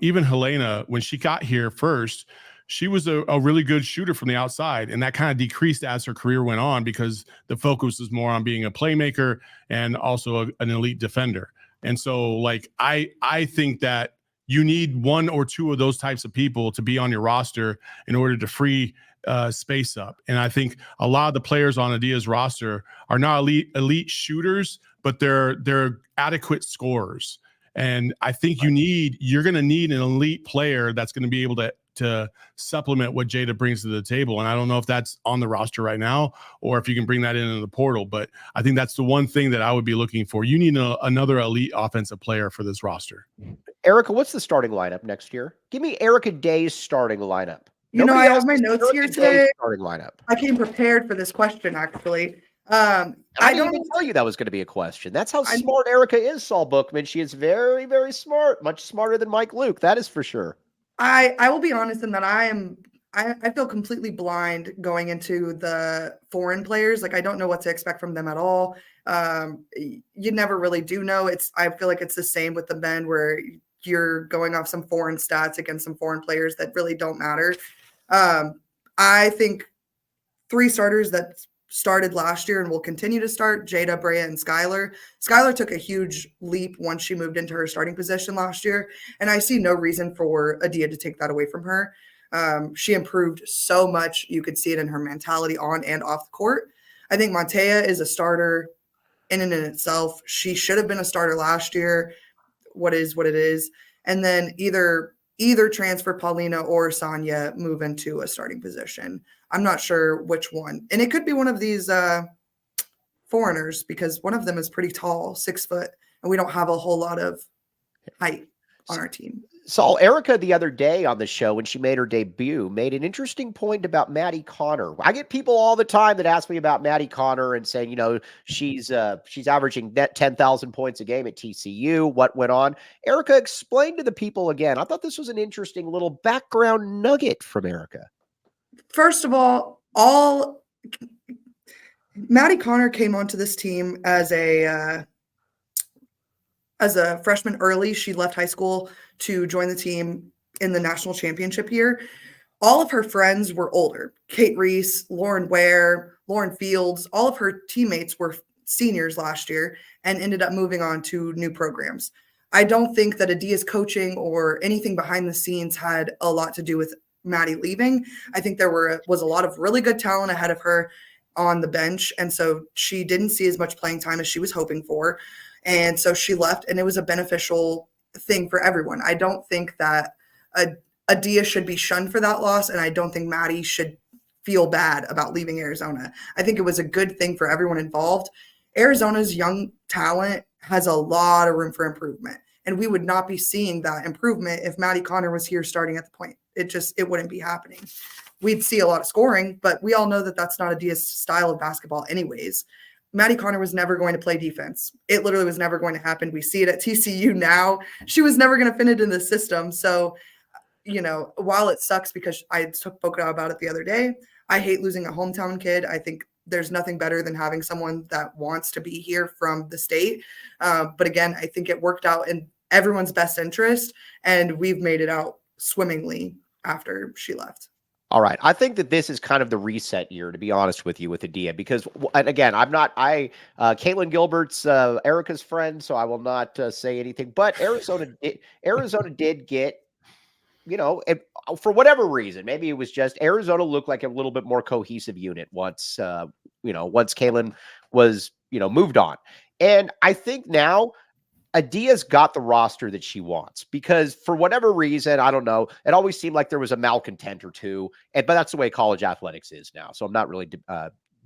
Even Helena, when she got here first, she was a really good shooter from the outside, and that kind of decreased as her career went on because the focus was more on being a playmaker and also an elite defender. And so, I think that you need one or two of those types of people to be on your roster in order to free space up. And I think a lot of the players on Adia's roster are not elite shooters, but they're adequate scorers. And I think you're going to need an elite player that's going to be able to supplement what Jada brings to the table. And I don't know if that's on the roster right now or if you can bring that into the portal, but I think that's the one thing that I would be looking for. You need another elite offensive player for this roster. Erica, what's the starting lineup next year? Give me Erica Day's starting lineup. I have my notes here today. Starting lineup. I came prepared for this question, actually. I didn't even tell you that was going to be a question. That's how smart Erica is, Saul Bookman. She is very, very smart, much smarter than Mike Luke. That is for sure. I will be honest in that I feel completely blind going into the foreign players. I don't know what to expect from them at all. You never really do know. I feel like it's the same with the men where you're going off some foreign stats against some foreign players that really don't matter. I think three starters that started last year and will continue to start: Jada, Brea, and Skylar. Skylar took a huge leap once she moved into her starting position last year, and I see no reason for Adia to take that away from her. She improved so much. You could see it in her mentality on and off the court. I think Montea is a starter in and in itself. She should have been a starter last year. What it is. And then either transfer Paulina or Sonia move into a starting position. I'm not sure which one. And it could be one of these foreigners, because one of them is pretty tall, 6 foot, and we don't have a whole lot of height on our team. Saul, Erica the other day on the show when she made her debut made an interesting point about Maddie Connor. I get people all the time that ask me about Maddie Connor and saying, she's averaging net 10,000 points a game at TCU. What went on? Erica, explain to the people again. I thought this was an interesting little background nugget from Erica. First of all, Maddie Connor came onto this team as a freshman early. She left high school to join the team in the national championship year. All of her friends were older. Kate Reese, Lauren Ware, Lauren Fields, all of her teammates were seniors last year and ended up moving on to new programs. I don't think that Adia's coaching or anything behind the scenes had a lot to do with Maddie leaving. I think there was a lot of really good talent ahead of her on the bench, and so she didn't see as much playing time as she was hoping for. And so she left, and it was a beneficial thing for everyone. I don't think that Adia should be shunned for that loss, and I don't think Maddie should feel bad about leaving Arizona. I think it was a good thing for everyone involved. Arizona's young talent has a lot of room for improvement, and we would not be seeing that improvement if Maddie Connor was here starting at the point. It wouldn't be happening. We'd see a lot of scoring, but we all know that that's not Adia's style of basketball anyways. Maddie Connor was never going to play defense. It literally was never going to happen. We see it at TCU now. She was never going to fit it in the system. So, while it sucks because I spoke about it the other day, I hate losing a hometown kid. I think there's nothing better than having someone that wants to be here from the state. But again, I think it worked out in everyone's best interest, and we've made it out swimmingly after she left. All right. I think that this is kind of the reset year, to be honest with you, with Adia, because, and again, Caitlin Gilbert's Erica's friend, so I will not say anything, but Arizona did get, for whatever reason, maybe it was just Arizona looked like a little bit more cohesive unit once Caitlin was, moved on. And I think now Adia's got the roster that she wants because for whatever reason, I don't know, it always seemed like there was a malcontent or two, but that's the way college athletics is now. So I'm not really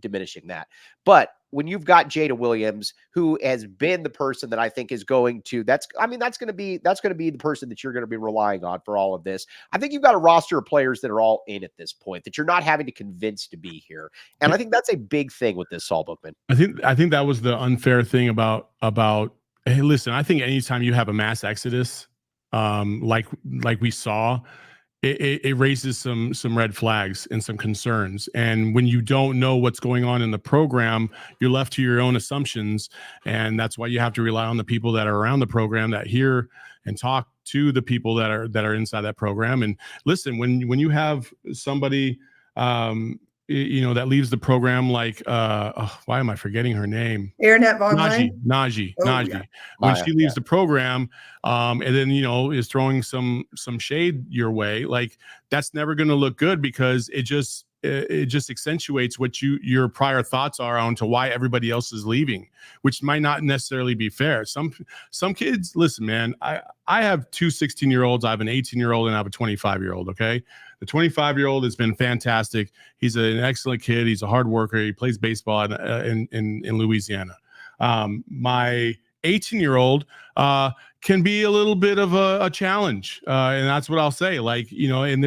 diminishing that. But when you've got Jada Williams, who has been the person that I think is going to, that's going to be the person that you're going to be relying on for all of this. I think you've got a roster of players that are all in at this point that you're not having to convince to be here. And I think that's a big thing with this, Saul Bookman. I think that was the unfair thing about hey, listen, I think anytime you have a mass exodus, like we saw, it raises some red flags and some concerns. And when you don't know what's going on in the program, you're left to your own assumptions. And that's why you have to rely on the people that are around the program that hear and talk to the people that are inside that program. And listen, when you have somebody, that leaves the program like why am I forgetting her name? Aaronette Von Najee. Yeah. When she leaves the program, and then is throwing some shade your way, like that's never going to look good because it just accentuates what your prior thoughts are onto why everybody else is leaving, which might not necessarily be fair. Some kids, listen, man, I have two 16-year-olds, I have an 18-year-old, and I have a 25-year-old. Okay. The 25-year-old has been fantastic. He's an excellent kid. He's a hard worker. He plays baseball in Louisiana. My 18-year-old can be a little bit of a challenge. And that's what I'll say. Like, and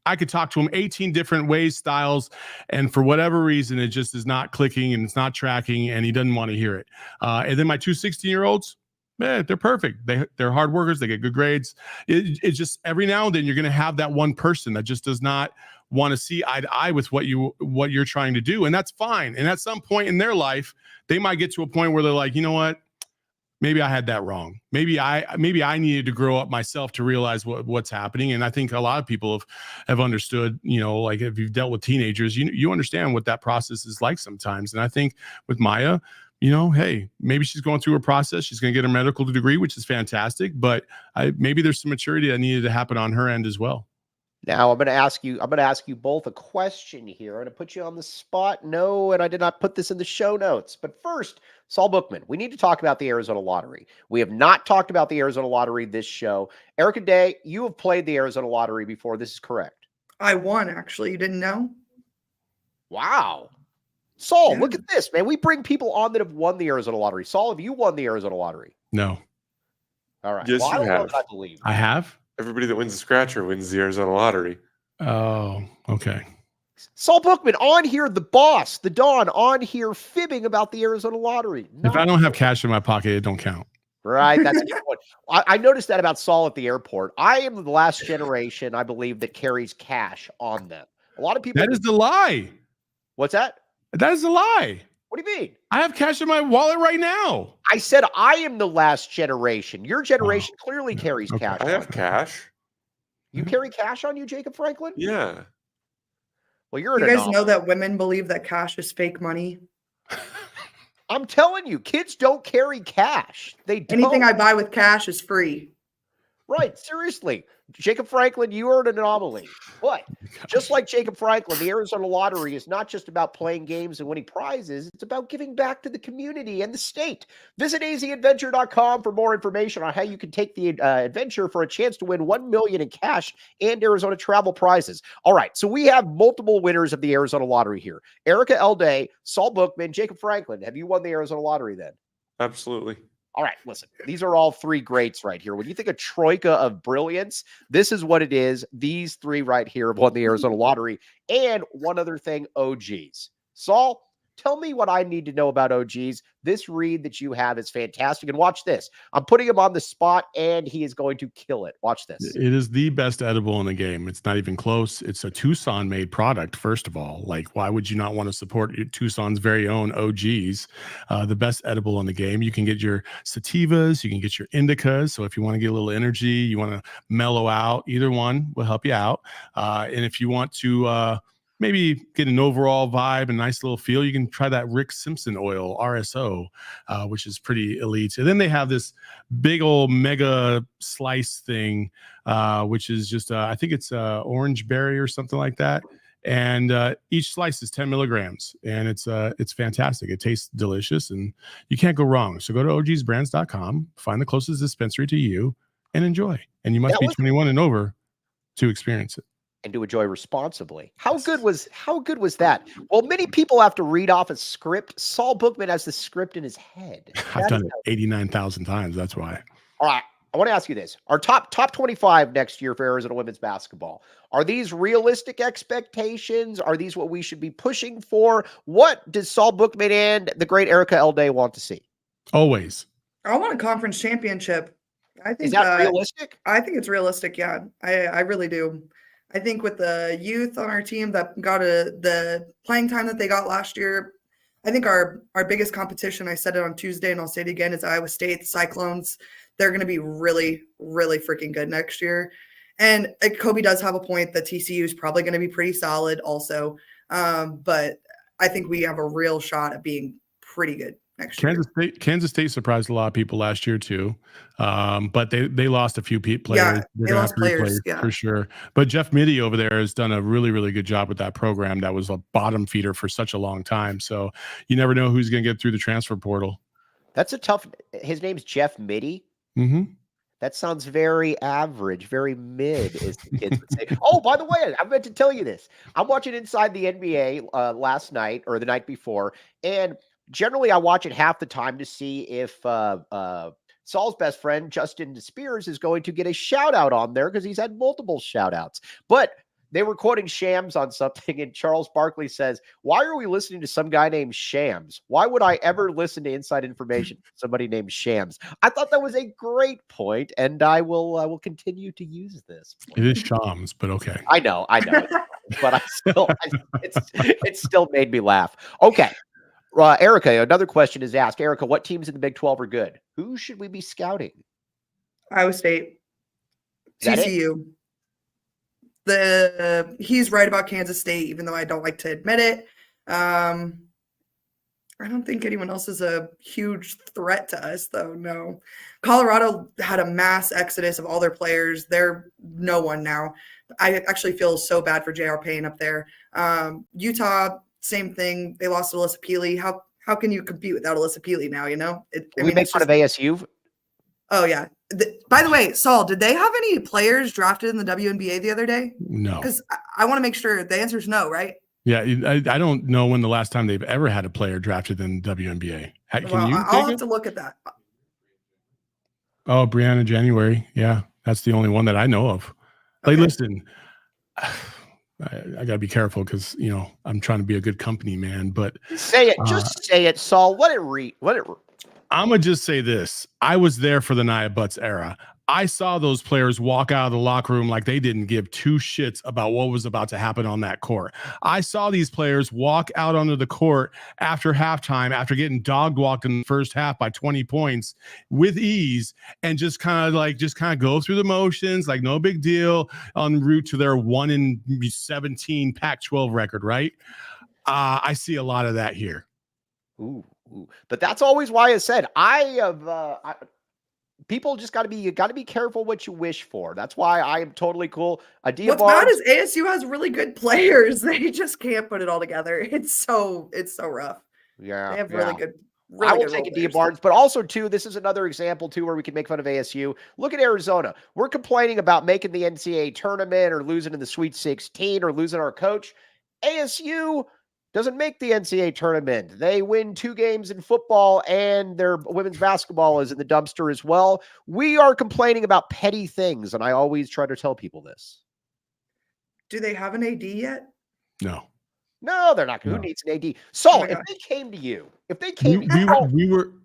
I could talk to him 18 different ways, styles, and for whatever reason, it just is not clicking and it's not tracking and he doesn't want to hear it. And then my two 16-year-olds, they're perfect. They're hard workers. They get good grades. It's just every now and then you're going to have that one person that just does not want to see eye to eye with what you're trying to do. And that's fine. And at some point in their life, they might get to a point where they're like, you know what? Maybe I had that wrong. Maybe I needed to grow up myself to realize what's happening. And I think a lot of people have understood, like if you've dealt with teenagers, you understand what that process is like sometimes. And I think with Maya, hey, maybe she's going through a process. She's going to get her medical degree, which is fantastic. But maybe there's some maturity that needed to happen on her end as well. Now I'm going to ask you both a question here. I'm going to put you on the spot. No, and I did not put this in the show notes. But first, Saul Bookman, we need to talk about the Arizona Lottery. We have not talked about the Arizona Lottery this show. Erica Day, you have played the Arizona Lottery before. This is correct. I won, actually. You didn't know? Wow. Saul, Look at this, man. We bring people on that have won the Arizona Lottery. Saul, have you won the Arizona Lottery? No. All right. Yes, well, I you don't know have. that I believe. I have. Everybody that wins the scratcher wins the Arizona lottery. Oh, okay. Saul Bookman on here, the boss, the Don on here fibbing about the Arizona lottery. If I don't have cash in my pocket, it don't count. Right, that's a good one. I noticed that about Saul at the airport. I am the last generation, I believe, that carries cash on them. A lot of people. That is the lie. What's that? That is a lie. What do you mean? I have cash in my wallet right now. I said I am the last generation. Your generation clearly carries okay. cash. I have cash. You carry cash on you, Jacob Franklin? Yeah. Well, you're You an guys anomaly. know that women believe that cash is fake money. I'm telling you, kids don't carry cash. They don't. Anything I buy with cash is free. Right, seriously. Jacob Franklin, you are an anomaly. But just like Jacob Franklin, the Arizona Lottery is not just about playing games and winning prizes. It's about giving back to the community and the state. Visit azadventure.com for more information on how you can take the adventure for a chance to win $1 million in cash and Arizona travel prizes. All right, so we have multiple winners of the Arizona Lottery here. Erica Elday, Saul Bookman, Jacob Franklin. Have you won the Arizona Lottery then? Absolutely. All right, listen, these are all three greats right here. When you think a troika of brilliance, this is what it is. These three right here have won the Arizona Lottery. And one other thing, OGs. Saul, tell me what I need to know about OGs. This read that you have is fantastic. And watch this. I'm putting him on the spot, and he is going to kill it. Watch this. It is the best edible in the game. It's not even close. It's a Tucson-made product, first of all. Like, why would you not want to support Tucson's very own OGs? The best edible in the game. You can get your sativas. You can get your indicas. So if you want to get a little energy, you want to mellow out, either one will help you out. And if you want to maybe get an overall vibe, a nice little feel, you can try that Rick Simpson oil, RSO, which is pretty elite. And then they have this big old mega slice thing, which is just, I think it's orange berry or something like that. And each slice is 10 milligrams, and it's fantastic. It tastes delicious, and you can't go wrong. So go to ogsbrands.com, find the closest dispensary to you, and enjoy. And you must be 21 and over to experience it. And to enjoy responsibly. How good was that? Well, many people have to read off a script. Saul Bookman has the script in his head. I've done it 89,000 times. That's why. All right. I want to ask you this. Our top 25 next year for Arizona women's basketball. Are these realistic expectations? Are these what we should be pushing for? What does Saul Bookman and the great Erica Elday want to see? Always. I want a conference championship. I think Is that realistic? I think it's realistic. Yeah, I really do. I think with the youth on our team that got the playing time that they got last year, I think our biggest competition, I said it on Tuesday and I'll say it again, is Iowa State, the Cyclones. They're going to be really, really freaking good next year. And Kobe does have a point that TCU is probably going to be pretty solid also. But I think we have a real shot at being pretty good next year. Kansas State surprised a lot of people last year too, but they lost a few players. Yeah, they lost players, yeah, for sure. But Jeff Mitty over there has done a really, really good job with that program. That was a bottom feeder for such a long time. So you never know who's going to get through the transfer portal. That's a tough. His name's Jeff Mitty. Mm-hmm. That sounds very average, very mid, as the kids would say. Oh, by the way, I meant to tell you this. I'm watching Inside the NBA last night or the night before, and generally I watch it half the time to see if Saul's best friend, Justin Spears, is going to get a shout-out on there because he's had multiple shout-outs. But they were quoting Shams on something, and Charles Barkley says, why are we listening to some guy named Shams? Why would I ever listen to inside information from somebody named Shams? I thought that was a great point, and I will continue to use this point. It is Shams, but okay. I know, but it still made me laugh. Okay. Erica, another question is asked. Erica, what teams in the Big 12 are good? Who should we be scouting? Iowa State. TCU. He's right about Kansas State, even though I don't like to admit it. I don't think anyone else is a huge threat to us, though. No. Colorado had a mass exodus of all their players. They're no one now. I actually feel so bad for J.R. Payne up there. Utah, same thing. They lost Alyssa Peely. How can you compete without Alyssa Peely now, you know? We make fun of ASU? Oh, yeah. By the way, Saul, did they have any players drafted in the WNBA the other day? No. Because I want to make sure the answer is no, right? Yeah, I don't know when the last time they've ever had a player drafted in WNBA. I'll have to look at that. Oh, Brianna January. Yeah, that's the only one that I know of. Like, Okay. listen, I got to be careful because, I'm trying to be a good company man. But Say it. Just say it, Saul. Let it read. I'm going to just say this. I was there for the Nia Butts era. I saw those players walk out of the locker room like they didn't give two shits about what was about to happen on that court. I saw these players walk out onto the court after halftime, after getting dog walked in the first half by 20 points with ease, and just kind of go through the motions, like no big deal, en route to their 1-17 Pac-12 record, right? I see a lot of that here. Ooh. But that's always why I said people just got to be careful what you wish for. That's why I am totally cool. Adia What's Barnes, bad is ASU has really good players. They just can't put it all together. It's so rough. Yeah, They have really good. I will Really good take role Adia players. Barnes, but also too, this is another example too where we can make fun of ASU. Look at Arizona. We're complaining about making the NCAA tournament or losing in the Sweet 16 or losing our coach. ASU doesn't make the NCAA tournament. They win 2 games in football, and their women's basketball is in the dumpster as well. We are complaining about petty things, and I always try to tell people this. Do they have an AD yet? No. No, they're not. No. Who needs an AD? Saul, my if gosh. they came to you,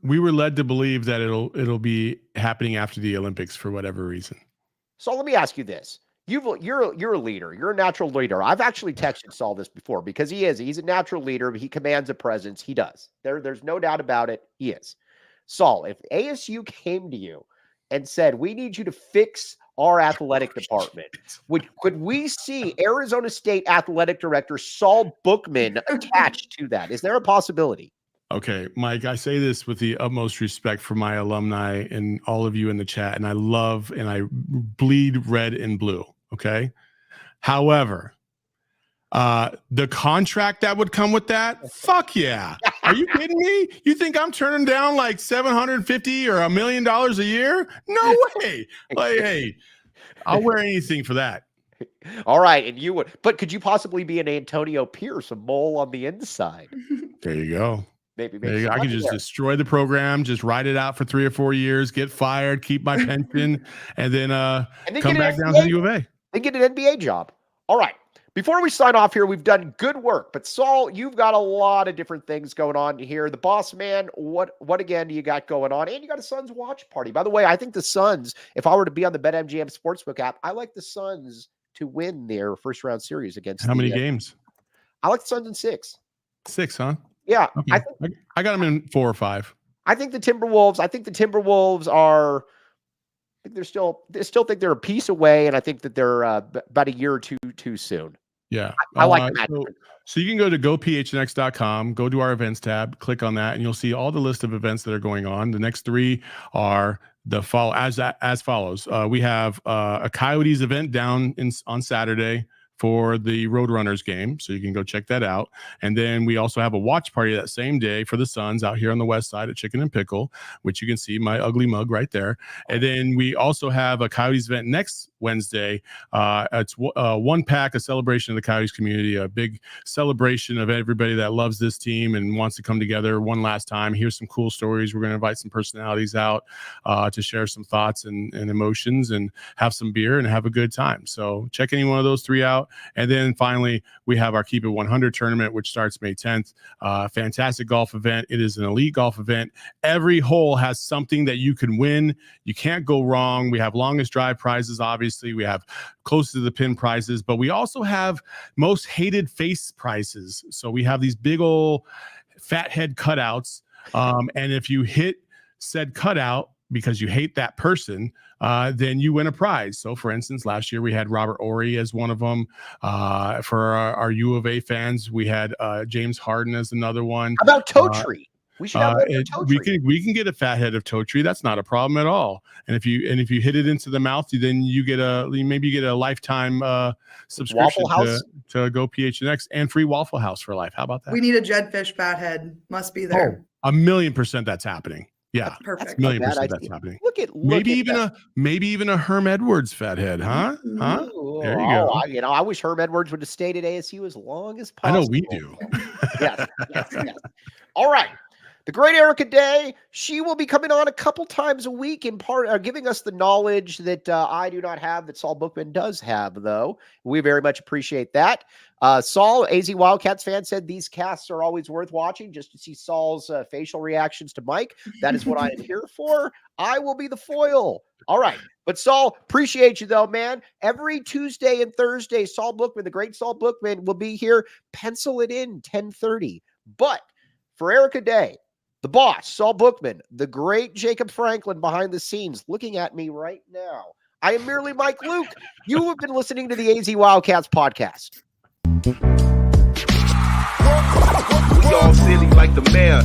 we were led to believe that it'll be happening after the Olympics for whatever reason. So let me ask you this. You're a leader. You're a natural leader. I've actually texted Saul this before because he's a natural leader. He commands a presence. He does. There's no doubt about it. He is. Saul, if ASU came to you and said, we need you to fix our athletic department, could we see Arizona State athletic director Saul Bookman attached to that? Is there a possibility? Okay, Mike, I say this with the utmost respect for my alumni and all of you in the chat, and I love and I bleed red and blue, okay? However, the contract that would come with that, fuck yeah. Are you kidding me? You think I'm turning down like $750 or $1 million a year? No way. Like, hey, I'll wear anything for that. All right, and you would, but could you possibly be an Antonio Pierce, a mole on the inside? There you go. Maybe I could just destroy the program, just ride it out for 3 or 4 years, get fired, keep my pension, and then come back down to the U of A. Then get an NBA job. All right. Before we sign off here, we've done good work. But Saul, you've got a lot of different things going on here. The boss man, what again do you got going on? And you got a Suns watch party. By the way, I think the Suns, if I were to be on the BetMGM Sportsbook app, I like the Suns to win their first round series against. How many games? I like the Suns in 6. 6, huh? Yeah. Okay. I got them in 4 or 5. I think the Timberwolves are. I think they still think they're a piece away, and I think that they're about a year or two too soon. Yeah. I like that. So you can go to gophnx.com, go to our events tab, click on that, and you'll see all the list of events that are going on. The next 3 are as follows. We have a Coyotes event down on Saturday for the Roadrunners game, so you can go check that out. And then we also have a watch party that same day for the Suns out here on the west side at Chicken and Pickle, which you can see my ugly mug right there. And then we also have a Coyotes event next Wednesday. It's one pack, a celebration of the Coyotes community, a big celebration of everybody that loves this team and wants to come together one last time. Here's some cool stories. We're going to invite some personalities out to share some thoughts and emotions and have some beer and have a good time. So check any one of those 3 out. And then finally, we have our Keep It 100 tournament, which starts May 10th. Fantastic golf event. It is an elite golf event. Every hole has something that you can win. You can't go wrong. We have longest drive prizes, obviously. We have close to the pin prizes, but we also have most hated face prizes. So we have these big old fat head cutouts. And if you hit said cutout, because you hate that person, then you win a prize. So, for instance, last year we had Robert Ory as one of them. For our U of A fans, we had James Harden as another one. How about Toe Tree? We should have Toe Tree. We can get a fat head of Toe Tree. That's not a problem at all. And if you hit it into the mouth, then you get a lifetime subscription to Go PHNX and free Waffle House for life. How about that? We need a Jedfish fat head. Must be there. Oh, 1,000,000% that's happening. Yeah, that's perfect. 1,000,000% that's happening. Maybe even a Herm Edwards fat head, huh? Huh? There you go. I wish Herm Edwards would have stayed at ASU as long as possible. I know we do. Yes. All right. The great Erica Day, she will be coming on a couple times a week in part, giving us the knowledge that I do not have, that Saul Bookman does have, though. We very much appreciate that. Saul, AZ Wildcats fan, said these casts are always worth watching just to see Saul's facial reactions to Mike. That is what I am here for. I will be the foil. All right. But Saul, appreciate you, though, man. Every Tuesday and Thursday, Saul Bookman, the great Saul Bookman, will be here. Pencil it in, 10:30. But for Erica Day, the boss, Saul Bookman, the great Jacob Franklin behind the scenes, looking at me right now. I am merely Mike Luke. You have been listening to the AZ Wildcats podcast. We all silly like the mayor.